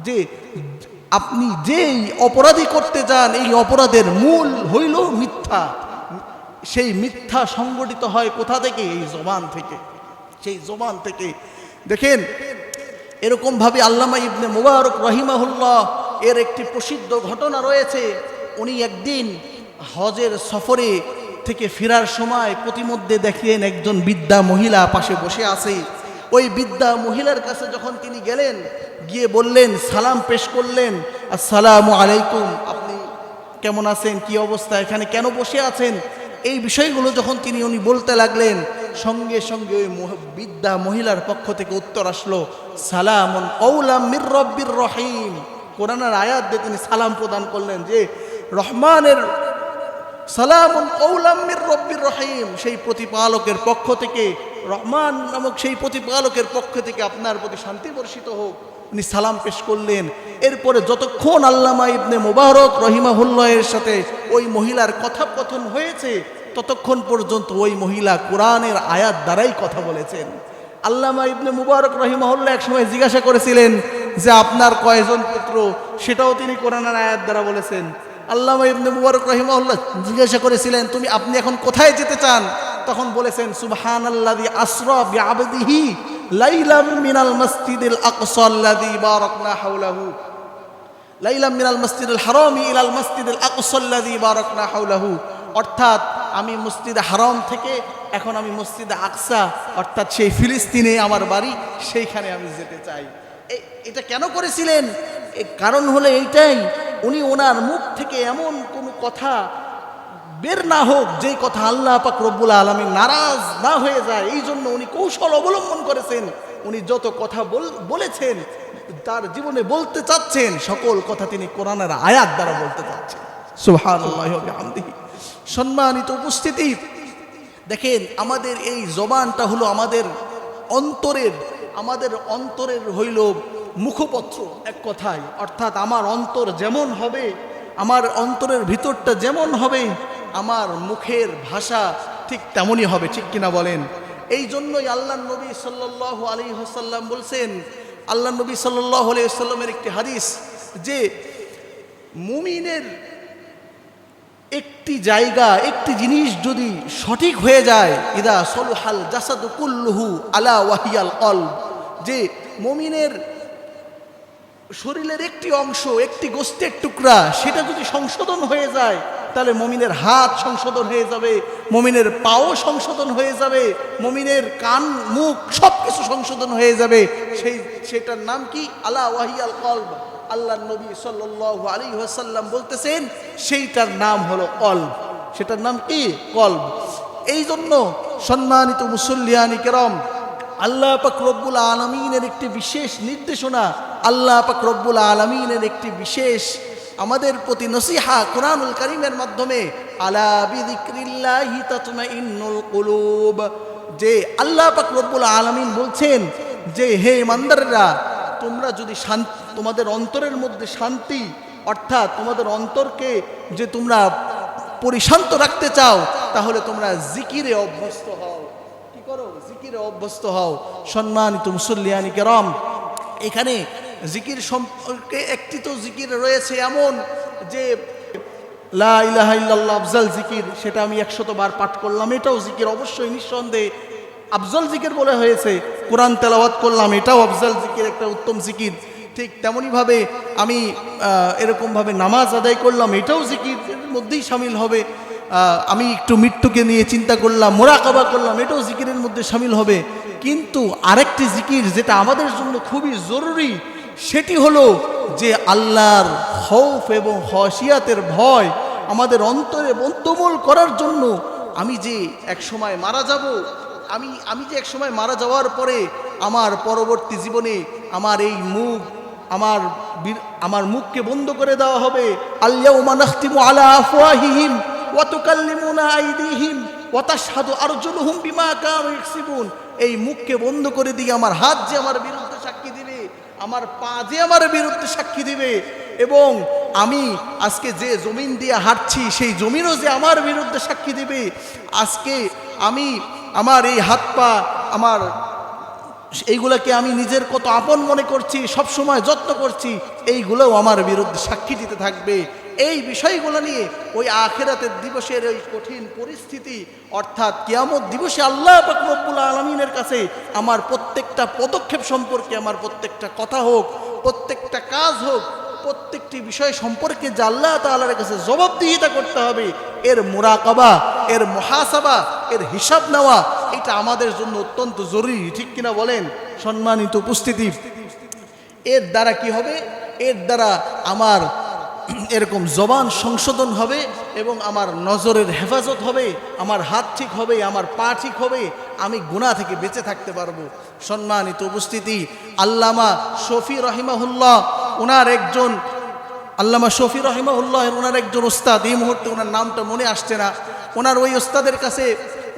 যে আপনি যেই অপরাধী করতে যান এই অপরাধের মূল হইল মিথ্যা। সেই মিথ্যা সংগঠিত হয় কোথা থেকে? এই জবান থেকে। সেই জবান থেকে দেখেন, এরকমভাবে আল্লামা ইবনে মুবারক রহিমাহুল্লাহ এর একটি প্রসিদ্ধ ঘটনা রয়েছে। উনি একদিন হজের সফরে থেকে ফেরার সময় প্রতিমধ্যে দেখলেন একজন বৃদ্ধা মহিলা পাশে বসে আছে। ওই বৃদ্ধা মহিলার কাছে যখন তিনি গেলেন, গিয়ে বললেন, সালাম পেশ করলেন, আসসালামু আলাইকুম, আপনি কেমন আছেন, কি অবস্থা, এখানে কেন বসে আছেন, এই বিষয়গুলো যখন উনি বলতে লাগলেন, সঙ্গে সঙ্গে ওই বৃদ্ধা মহিলার পক্ষ থেকে উত্তর আসলো, সালামুন কওলাম মির রব্বির রহিম। কোরআনের আয়াত দিয়ে তিনি সালাম প্রদান করলেন যে রহমানের, সালামুন কওলাম মির রব্বির রহিম, সেই প্রতিপালকের পক্ষ থেকে, রহমান নামক সেই প্রতিপালকের পক্ষ থেকে আপনার প্রতি শান্তি বর্ষিত হোক। উনি সালাম পেশ করলেন। এরপরে যতক্ষণ আল্লামা ইবনে মুবারক রহিমাহুল্লাহের সাথে ওই মহিলার কথোপকথন হয়েছে, ততক্ষণ পর্যন্ত ওই মহিলা কোরআনের আয়াত দ্বারাই কথা বলেছেন। আল্লামা ইবনে মুবারক রহিমাহুল্লাহ এক সময় জিজ্ঞাসা করেছিলেন যে আপনার কয়জন পুত্র, সেটাও তিনি কোরআনের আয়াত দ্বারা বলেছেন। আল্লামা ইবনে মুবারক রহিমাহুল্লাহ জিজ্ঞাসা করেছিলেন আপনি এখন কোথায় যেতে চান, তখন বলেছেন সুবহানাল্লাযী আসরা বিআবদিহি লাইলাম মিনাল মাসজিদিল আকসা আল্লাযী বারাকনা হাওলাহু, লাইলাম মিনাল মাসজিদিল হারামি ইলাল মাসজিদিল আকসা আল্লাযী বারাকনা হাওলাহু। অর্থাৎ আমি মসজিদে হারাম থেকে এখন আমি মসজিদে আকসা, অর্থাৎ সেই ফিলিস্তিনে আমার বাড়ি, সেইখানে আমি যেতে চাই। এটা কেন করেছিলেন? কারণ হলো এইটাই, উনি ওনার মুখ থেকে এমন কোনো কথা বের না হোক যেই কথা আল্লাহ পাক রব্বুল আলামিন নারাজ না হয়ে যায়। এই জন্য উনি কৌশল অবলম্বন করেছেন। উনি যত কথা বলেছেন, তার জীবনে বলতে চাচ্ছেন, সকল কথা তিনি কোরআনের আয়াত দ্বারা বলতে চাচ্ছেন। সুবহানাল্লাহি ওয়া বিহামদিহি। সম্মানিত উপস্থিতি, দেখেন আমাদের এই জবানটা হলো আমাদের অন্তরের হইল মুখপত্র এক কথায়। অর্থাৎ আমার অন্তর যেমন হবে, আমার অন্তরের ভিতরটা যেমন হবে, আমার মুখের ভাষা ঠিক তেমনই হবে, ঠিক কিনা বলেন? এই জন্যই আল্লাহ নবী সাল্লাল্লাহু আলাইহি ওয়াসাল্লাম বলছেন, আল্লাহ নবী সাল্লাল্লাহু আলাইহি ওয়াসাল্লামের একটি হাদিস, যে মুমিনের একটি জায়গা, একটি জিনিস যদি সঠিক হয়ে যায়, ইদা সলুহাল জাসাদু কুল্লুহু আলা ওয়াহিয়াল কলব, যে মুমিনের শরীরের একটি অংশ, একটি গোস্তের টুকরা, সেটা যদি সংশোধন হয়ে যায়, তাহলে মুমিনের হাত সংশোধন হয়ে যাবে, মুমিনের পাও সংশোধন হয়ে যাবে, মুমিনের কান মুখ সব কিছু সংশোধন হয়ে যাবে। সেটার নাম কি? আলা ওয়াহিয়াল কলব। আল্লাহ নবী সাল্লাল্লাহু আলাইহি ওয়াসাল্লাম বলতেছেন সেইটার নাম হলো কলব। সেটার নাম কি? কলব। এই জন্য সম্মানিত মুসল্লিয়ানি কেরাম, আল্লাহ পাক রব্বুল আলামিনের একটি বিশেষ নির্দেশনা, আল্লাহ পাক রব্বুল আলামিনের একটি বিশেষ আমাদের প্রতি নসিহা কুরআনুল কারীমের মাধ্যমে, আলা বিযিকরিল্লাহি তাতমাইন্নুল কুলুব, যে আল্লাহ পাক রব্বুল আলামিন বলছেন যে হে ইমানদাররা, তোমরা যদি তোমাদের অন্তরের মধ্যে শান্তি, অর্থাৎ তোমাদের অন্তরকে যে তোমরা পরিশান্ত রাখতে চাও, তাহলে তোমরা জিকিরে অভ্যস্ত হও। কি করো? জিকিরে অভ্যস্ত হও। সম্মানিত মুসল্লিয়ানি কেরাম, এখানে জিকির সম্পর্কে একটি তো জিকির রয়েছে এমন যে লা ইলাহা ইল্লাল্লাহ আফজাল জিকির, সেটা আমি 100 বার পাঠ করলাম, এটাও জিকির, অবশ্যই নিঃসন্দেহে আফজল জিকির বলা হয়েছে। কোরআন তেলাওয়াত করলাম, এটাও আফজল জিকির, একটা উত্তম জিকির। ঠিক তেমনইভাবে আমি এরকমভাবে নামাজ আদায় করলাম, এটাও জিকিরের মধ্যেই শামিল হবে। আমি একটু মৃত্যুকে নিয়ে চিন্তা করলাম, মুরাকাবা করলাম, এটাও জিকিরের মধ্যে শামিল হবে। কিন্তু আরেকটি জিকির যেটা আমাদের জন্য খুবই জরুরি, সেটি হলো যে আল্লাহর খৌফ এবং খশিয়াতের ভয় আমাদের অন্তরে বদ্ধমূল করার জন্য। আমি যে এক সময় মারা যাব, আমি যে এক সময় মারা যাওয়ার পরে আমার পরবর্তী জীবনে আমার এই মুখ, আমার মুখকে বন্ধ করে দেওয়া হবে। আল-ইয়াউমা নাখতিমু আলা আফওয়াহিহিম ওয়া তুকাল্লিমুনা আইদিহিম ওয়া তাশহাদু আরজুলুহুম বিমা কানু ইয়াকসিবুন। এই মুখকে বন্ধ করে দিয়ে আমার হাত যে আমার বিরুদ্ধে সাক্ষী দিবে, আমার পা যে আমার বিরুদ্ধে সাক্ষী দিবে, এবং আমি আজকে যে জমিন দিয়ে হাঁটছি সেই জমিনও যে আমার বিরুদ্ধে সাক্ষী দিবে। আজকে আমি আমার এই হাত পা, আমার এইগুলোকে আমি নিজের কত আপন মনে করছি, সব সময় যত্ন করছি, এইগুলোও আমার বিরুদ্ধে সাক্ষী দিতে থাকবে। এই বিষয়গুলো নিয়ে ওই আখিরাতের দিবসের ওই কঠিন পরিস্থিতি অর্থাৎ কিয়ামত দিবসে আল্লাহ পাক রব্বুল আলামিনের কাছে আমার প্রত্যেকটা পদক্ষেপ সম্পর্কে, আমার প্রত্যেকটা কথা হোক, প্রত্যেকটা কাজ হোক, প্রত্যেকটি বিষয় সম্পর্কে যে আল্লাহ তাআলার কাছে জবাবদিহিতা করতে হবে, এর মুরাকাবা, এর মুহাসাবা, এর হিসাব নেওয়া, এটা আমাদের জন্য অত্যন্ত জরুরি। ঠিক কিনা বলেন সম্মানিত উপস্থিতি? এর দ্বারা কি হবে? এর দ্বারা আমার এরকম জবান সংশোধন হবে এবং আমার নজরের হেফাজত হবে, আমার হাত ঠিক হবে, আমার পা ঠিক হবে, আমি গুনাহ থেকে বেঁচে থাকতে পারবো। সম্মানিত উপস্থিতি, আল্লামা শফি রহিমাহুল্লাহ ওনার একজন ওনার একজন ওস্তাদ, এই মুহূর্তে ওনার নামটা মনে আসছে না, ওনার ওই ওস্তাদের কাছে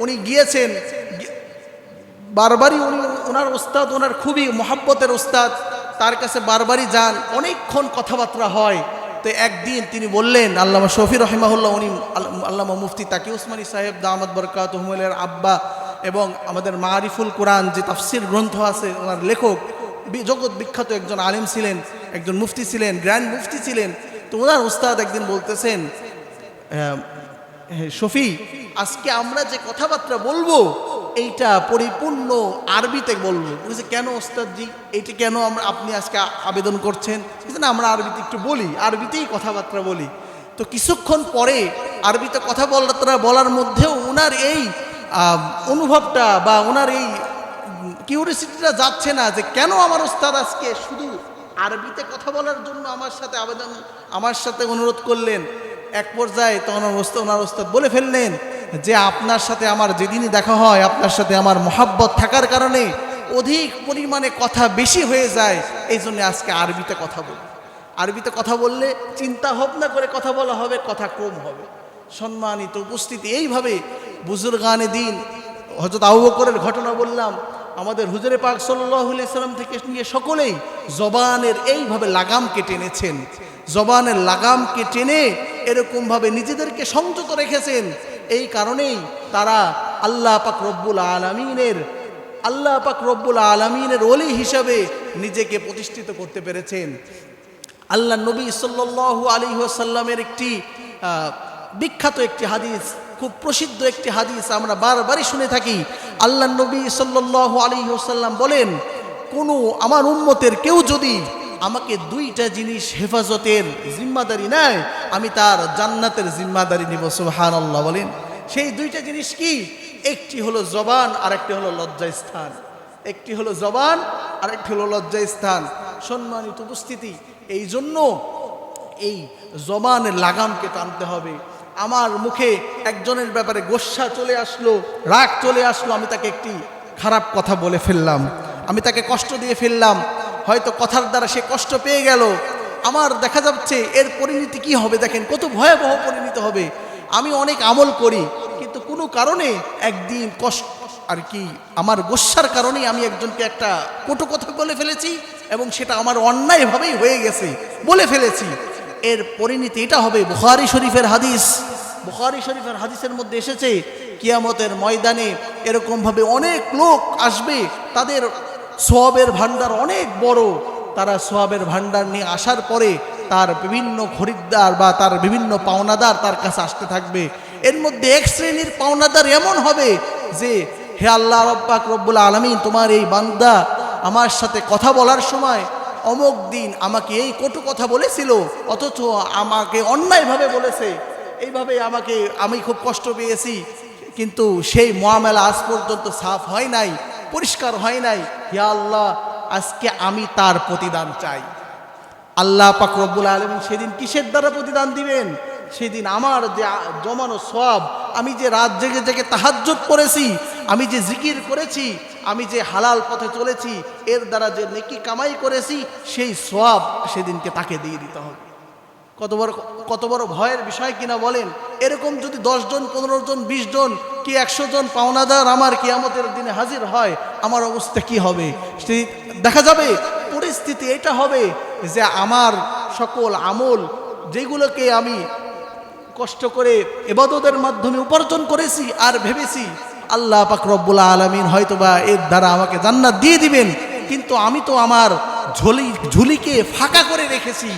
উনি গিয়েছেন, বারবারই উনি ওনার ওস্তাদ, ওনার খুবই মহাব্বতের ওস্তাদ, তার কাছে বারবারই যান, অনেকক্ষণ কথাবার্তা হয়। তো একদিন তিনি বললেন, আল্লামা শফি রহিমাহুল্লাহ, উনি আল্লামা মুফতি তাকি উসমানী সাহেব দামাত বরকাতুহুমের আব্বা এবং আমাদের মারিফুল কোরআন যে তাফসির গ্রন্থ আছে, ওনার লেখক, জগৎ বিখ্যাত একজন আলেম ছিলেন, একজন মুফতি ছিলেন, গ্র্যান্ড মুফতি ছিলেন। তো ওনার উস্তাদ একদিন বলতেছেন, শফি, আজকে আমরা যে কথাবার্তা বলবো এইটা পরিপূর্ণ আরবিতে বলবো। বলছে, কেন ওস্তাদজি, এইটা কেন আপনি আজকে আবেদন করছেন? না, আমরা আরবিতে একটু বলি, আরবিতেই কথাবার্তা বলি। তো কিছুক্ষণ পরে আরবিতে কথাবার্তা বলার মধ্যেও ওনার এই অনুভবটা বা ওনার এই কিউরিসিটিটা যাচ্ছে না যে কেন আমার ওস্তাদ আজকে শুধু আরবিতে কথা বলার জন্য আমার সাথে অনুরোধ করলেন। এক পর্যায়ে তখন ওনার ওস্তাদ বলে ফেললেন যে আপনার সাথে আমার যেদিনই দেখা হয়, আপনার সাথে আমার মহাব্বত থাকার কারণে অধিক পরিমাণে কথা বেশি হয়ে যায়, এই জন্য আজকে আরবিতে কথা বলি। আরবিতে কথা বললে চিন্তা ভাবনা করে কথা বলা হবে, কথা কম হবে। সম্মানিত উপস্থিতি, এইভাবে বুজুর্গানে দিন, হযরত আবু বকরের ঘটনা বললাম, আমাদের হুজুরে পাক সাল্লাল্লাহু আলাইহি সাল্লাম থেকে নিয়ে সকলেই জবানের এইভাবে লাগামকে টেনেছেন, জবানের লাগামকে টেনে এরকমভাবে নিজেদেরকে সংযত রেখেছেন। এই কারণেই তারা আল্লাহ পাক রব্বুল আলামিনের ওলি হিসাবে নিজেকে প্রতিষ্ঠিত করতে পেরেছেন। আল্লাহ নবী সাল্লাল্লাহু আলাইহি ওয়াসাল্লামের একটি বিখ্যাত একটি হাদিস, খুব প্রসিদ্ধ একটি হাদিস আমরা বারবারই শুনে থাকি। আল্লাহ নবী সাল্লাল্লাহু আলাইহি ওয়াসাল্লাম বলেন, কোনো আমার উম্মতের কেউ যদি আমাকে দুইটা জিনিস হেফাজতের জিম্মাদারি নেয়, আমি তার জান্নাতের জিম্মাদারি নিব। সুবহানাল্লাহ বলেন। সেই দুইটা জিনিস কি? একটি হলো জবান, আর একটি হলো লজ্জাস্থান। একটি হলো জবান, আর একটি হলো লজ্জাস্থান। সম্মানিত উপস্থিতি, এই জন্য এই জবানের লাগামকে টানতে হবে। আমার মুখে একজনের ব্যাপারে গোসা চলে আসলো, রাগ চলে আসলো, আমি তাকে একটি খারাপ কথা বলে ফেললাম, আমি তাকে কষ্ট দিয়ে ফেললাম, হয়তো কথার দ্বারা সে কষ্ট পেয়ে গেল। আমার দেখা যাচ্ছে এর পরিণতি কি হবে, দেখেন কত ভয়াবহ পরিণতি হবে। আমি অনেক আমল করি, কিন্তু কোনো কারণে একদিন কষ্ট আর কি আমার গোসার কারণেই আমি একজনকে একটা কটু কথা বলে ফেলেছি এবং সেটা আমার অন্যায়ভাবেই হয়ে গেছে, বলে ফেলেছি। এর পরিণতি এটা হবে। বুখারী শরীফের হাদিসের মধ্যে এসেছে, কিয়ামতের ময়দানে এরকমভাবে অনেক লোক আসবে, তাদের সওয়াবের ভান্ডার অনেক বড়। তারা সওয়াবের ভান্ডার নিয়ে আসার পরে তার বিভিন্ন খরিদ্দার বা তার বিভিন্ন পাওনাদার তার কাছে আসতে থাকবে। এর মধ্যে এক শ্রেণীর পাওনাদার এমন হবে যে, হে আল্লাহ পাক রব্বুল আলামিন, তোমার এই বান্দা আমার সাথে কথা বলার সময় অমুক দিন আমাকে এই কটু কথা বলেছিল, অথচ আমাকে অন্যায়ভাবে বলেছে, এইভাবে আমি খুব কষ্ট পেয়েছি, কিন্তু সেই মুআমালা আজ পর্যন্ত সাফ হয় নাই, পরিষ্কার হয় নাই। হে আল্লাহ, আজকে আমি তার প্রতিদান চাই। আল্লাহ পাক রব্বুল আলামিন সেদিন কিসের দ্বারা প্রতিদান দিবেন? সেদিন আমার যে জমানো সওয়াব, আমি যে রাত জেগে জেগে তাহাজ্জুদ করেছি, আমি যে জিকির করেছি, আমি যে হালাল পথে চলেছি, এর দ্বারা যে নেকি কামাই করেছি, সেই সওয়াব সেদিনকে তাকে দিয়ে দিতে হবে। কত বড় ভয়ের বিষয় কিনা বলেন। এরকম যদি 10 জন, 15 জন, 20 জন কি 100 জন পাওনাদার আমার কিয়ামতের দিনে হাজির হয়, আমার অবস্থা কি হবে? সেই দেখা যাবে পরিস্থিতি এটা হবে যে আমার সকল আমল যেগুলোকে আমি কষ্ট করে ইবাদতের মাধ্যমে উপার্জন করেছি আর ভেবেছি আল্লাহ পাক রব্বুল আলামিন হয়তোবা এর দ্বারা আমাকে জান্নাত দিয়ে দিবেন, কিন্তু আমি তো আমার ঝুলিকে ফাঁকা করে রেখেছি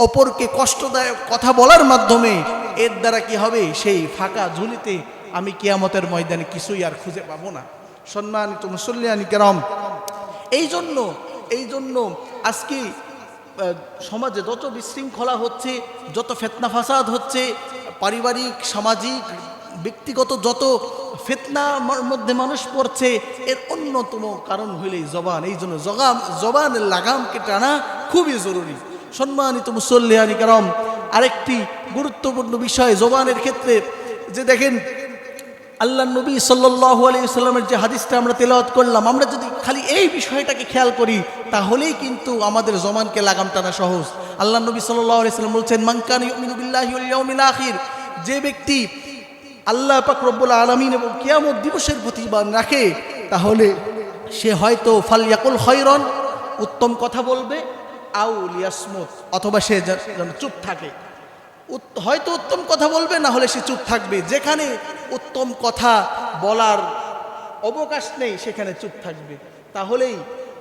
অপরকে কষ্টদায়ক কথা বলার মাধ্যমে। এর দ্বারা কি হবে? সেই ফাঁকা ঝুলিতে আমি কিয়ামতের ময়দানে কিছুই আর খুঁজে পাবো না। সম্মানিত মুসল্লিয়ান কিরাম, এই জন্য আজকে সমাজে যত বিশৃঙ্খলা হচ্ছে, যত ফিতনা ফাসাদ হচ্ছে, পারিবারিক, সামাজিক, ব্যক্তিগত যত ফিতনার মধ্যে মানুষ পড়ছে, এর অন্যতম কারণ হইলেই জবান। এই জন্য জবানের লাগামকে টানা খুবই জরুরি। সম্মানিত মুসল্লিয়ান কিরাম, আরেকটি গুরুত্বপূর্ণ বিষয় জবানের ক্ষেত্রে, যে দেখেন আল্লাহ নবী সাল্লাল্লাহু আলাইহি ওয়াসাল্লামের যে হাদিসটা আমরা তেলাওয়াত করলাম, আমরা যদি খালি এই বিষয়টাকে খেয়াল করি তাহলেই কিন্তু আমাদের জবানকে লাগাম টানা সহজ। আল্লাহ নবী সাল্লাল্লাহু আলাইহি ওয়াসাল্লাম বলছেন, মান কানা ইউমিনু বিল্লাহি ওয়াল ইয়াউমিল আখির, যে ব্যক্তি আল্লাহ পাক রব্বুল আলামিন এবং কিয়ামত দিবসের প্রতি ঈমান রাখে, তাহলে সে হয়তো ফালইয়াকুল খায়রান, উত্তম কথা বলবে, আও লিয়াসমুত, অথবা সে যেন চুপ থাকে। হয়তো উত্তম কথা বলবে, না হলে সে চুপ থাকবে। যেখানে উত্তম কথা বলার অবকাশ নেই সেখানে চুপ থাকবে। তাহলেই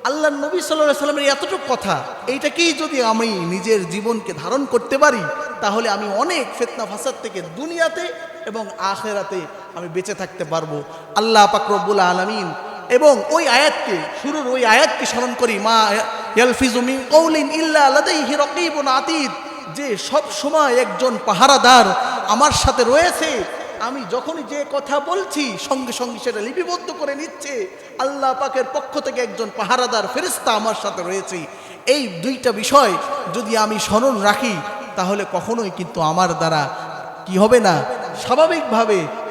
আল্লাহ নবী সাল্লাল্লাহু আলাইহি ওয়াসাল্লামের এতটুকু কথা, এইটাকেই যদি আমি নিজের জীবনকে ধারণ করতে পারি, তাহলে আমি অনেক ফিতনা ফাসাদ থেকে দুনিয়াতে এবং আখিরাতে আমি বেঁচে থাকতে পারবো। আল্লাহ পাক রব্বুল আলামিন এবং ওই আয়াতকে, শুরুর ওই আয়াতকে স্মরণ করি, মা ইয়ালফিজু মিন কওলিন ইল্লা লাদাইহি রাকীবুন আতীদ, যে সব সময় একজন পাহারাদার আমার সাথে রয়েছে। আমি যখনই যে কথা বলছি সঙ্গে সঙ্গে সেটা লিপিবদ্ধ করে নিচ্ছে। আল্লাহ পাকের পক্ষ থেকে একজন পাহারাদার ফেরেশতা আমার সাথে রয়েছে। এই দুইটা বিষয় যদি আমি স্মরণ রাখি, তাহলে কখনোই কিন্তু আমার দ্বারা কি হবে না,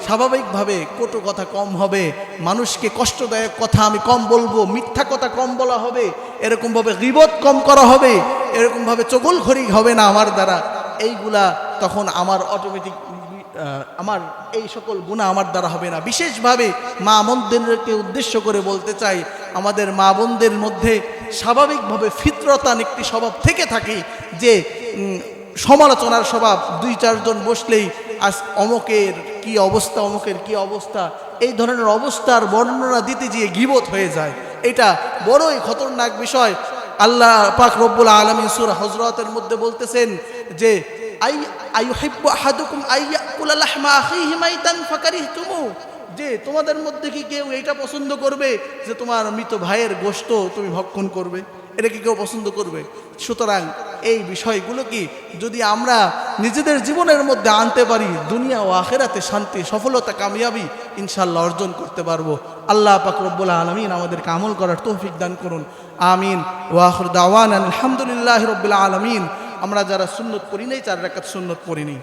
স্বাভাবিকভাবে কটু কথা কম হবে, মানুষকে কষ্টদায়ক কথা আমি কম বলবো, মিথ্যা কথা কম বলা হবে, এরকমভাবে গীবত কম করা হবে, এরকমভাবে চগলখড়ি হবে না আমার দ্বারা। এইগুলা তখন আমার অটোমেটিক, আমার এই সকল গুনাহ আমার দ্বারা হবে না। বিশেষভাবে মা বোনদেরকে উদ্দেশ্য করে বলতে চাই, আমাদের মা বোনদের মধ্যে স্বাভাবিকভাবে ফিতরতান একটি স্বভাব থেকে থাকে, যে সমালোচনার স্বভাব। 2-4 জন বসলেই আজ অমুকের কি অবস্থা, এই ধরনের অবস্থার বর্ণনা দিতে গিয়ে গীবত হয়ে যায়। এটা বড়ই খতরনাক বিষয়। আল্লাহ পাক রব্বুল আলামিন সূরা হুজরাতের মধ্যে বলতেছেন যে আইয়ুহিব্বু আহাদুকুম আইয়াকুলা লাহমা আখিহি মাইতান ফাকারিহতুমু, যে তোমাদের মধ্যে কি কেউ এইটা পছন্দ করবে যে তোমার মৃত ভাইয়ের গোশত তুমি ভক্ষণ করবে? এটা কি কেউ পছন্দ করবে? সুতরাং এই বিষয়গুলো কি যদি আমরা নিজেদের জীবনের মধ্যে আনতে পারি, দুনিয়া ও আখিরাতে শান্তি, সফলতা, কামিয়াবি ইনশাআল্লাহ অর্জন করতে পারবো। আল্লাহ পাক রব্বুল আলামিন আমাদেরকে আমল করার তৌফিক দান করুন। আমিন। ওয়া আখিরু দাওয়ানা আলহামদুলিল্লাহি রাব্বিল আলামিন। আমরা যারা সুন্নত পড়ি নাই, 4 রাকাত সুন্নত পড়ি নি।